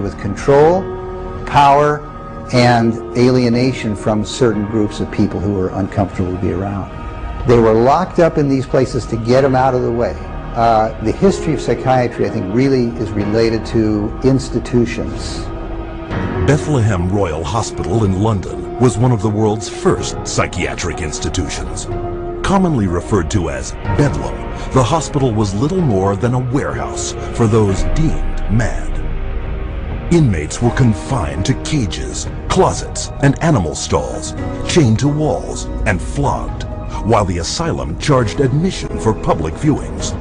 with control, power, and alienation from certain groups of people who were uncomfortable to be around. They were locked up in these places to get them out of the way. The history of psychiatry, I think, really is related to institutions. Bethlehem Royal Hospital in London was one of the world's first psychiatric institutions. Commonly referred to as Bedlam, the hospital was little more than a warehouse for those deemed mad. Inmates were confined to cages, closets, and animal stalls, chained to walls and flogged, while the asylum charged admission for public viewings.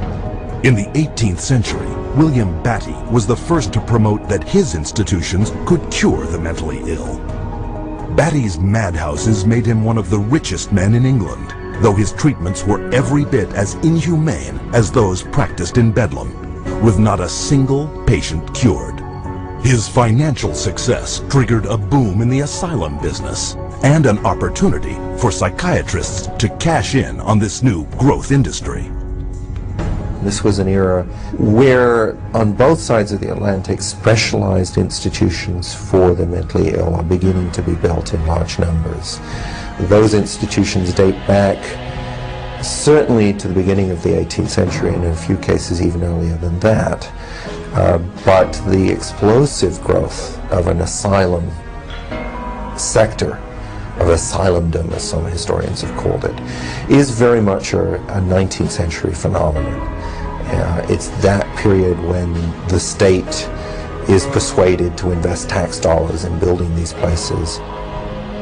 In the 18th century, William Batty was the first to promote that his institutions could cure the mentally ill. Batty's madhouses made him one of the richest men in England, though his treatments were every bit as inhumane as those practiced in Bedlam, with not a single patient cured. His financial success triggered a boom in the asylum business and an opportunity for psychiatrists to cash in on this new growth industry. This was an era where, on both sides of the Atlantic, specialized institutions for the mentally ill are beginning to be built in large numbers. Those institutions date back certainly to the beginning of the 18th century, and in a few cases even earlier than that. But the explosive growth of an asylum sector, of asylumdom, as some historians have called it, is very much a 19th century phenomenon. It's that period when the state is persuaded to invest tax dollars in building these places.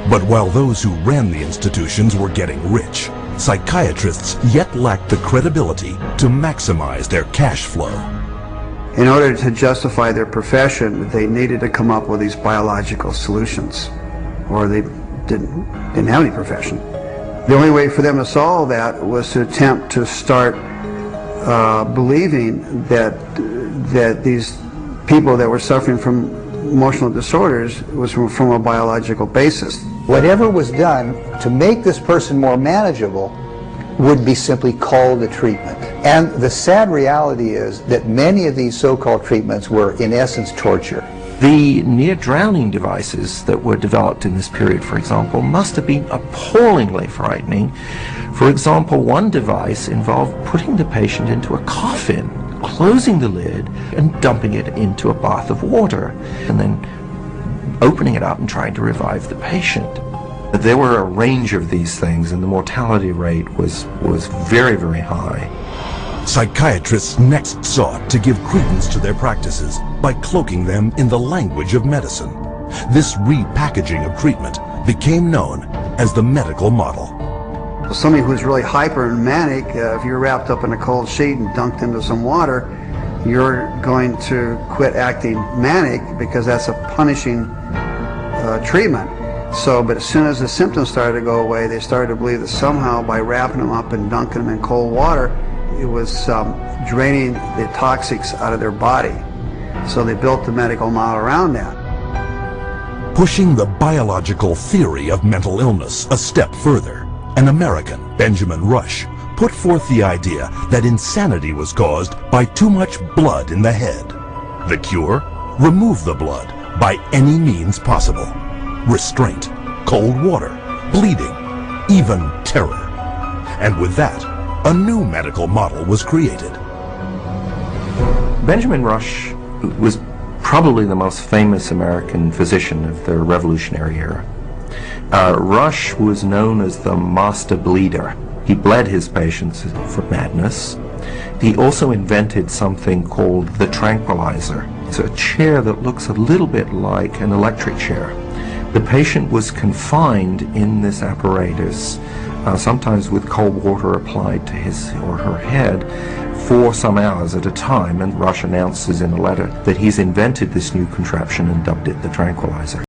But while those who ran the institutions were getting rich, psychiatrists yet lacked the credibility to maximize their cash flow. In order to justify their profession, they needed to come up with these biological solutions, or they didn't have any profession. The only way for them to solve that was to attempt to start believing that these people that were suffering from emotional disorders was from a biological basis. Whatever was done to make this person more manageable would be simply called a treatment. And the sad reality is that many of these so-called treatments were, in essence, torture. The near-drowning devices that were developed in this period, for example, must have been appallingly frightening. For example, one device involved putting the patient into a coffin, closing the lid, and dumping it into a bath of water, and then opening it up and trying to revive the patient. There were a range of these things, and the mortality rate was very, very high. Psychiatrists next sought to give credence to their practices by cloaking them in the language of medicine. This repackaging of treatment became known as the medical model. Somebody who's really hyper and manic, if you're wrapped up in a cold sheet and dunked into some water, you're going to quit acting manic because that's a punishing treatment. But as soon as the symptoms started to go away, they started to believe that somehow by wrapping them up and dunking them in cold water, it was draining the toxics out of their body. So they built the medical model around that. Pushing the biological theory of mental illness a step further, an American, Benjamin Rush, put forth the idea that insanity was caused by too much blood in the head. The cure? Remove the blood by any means possible. Restraint, cold water, bleeding, even terror. And with that, a new medical model was created. Benjamin Rush was probably the most famous American physician of the Revolutionary era. Rush was known as the master bleeder. He bled his patients for madness. He also invented something called the tranquilizer. It's a chair that looks a little bit like an electric chair. The patient was confined in this apparatus, sometimes with cold water applied to his or her head, for some hours at a time, and Rush announces in a letter that he's invented this new contraption and dubbed it the tranquilizer.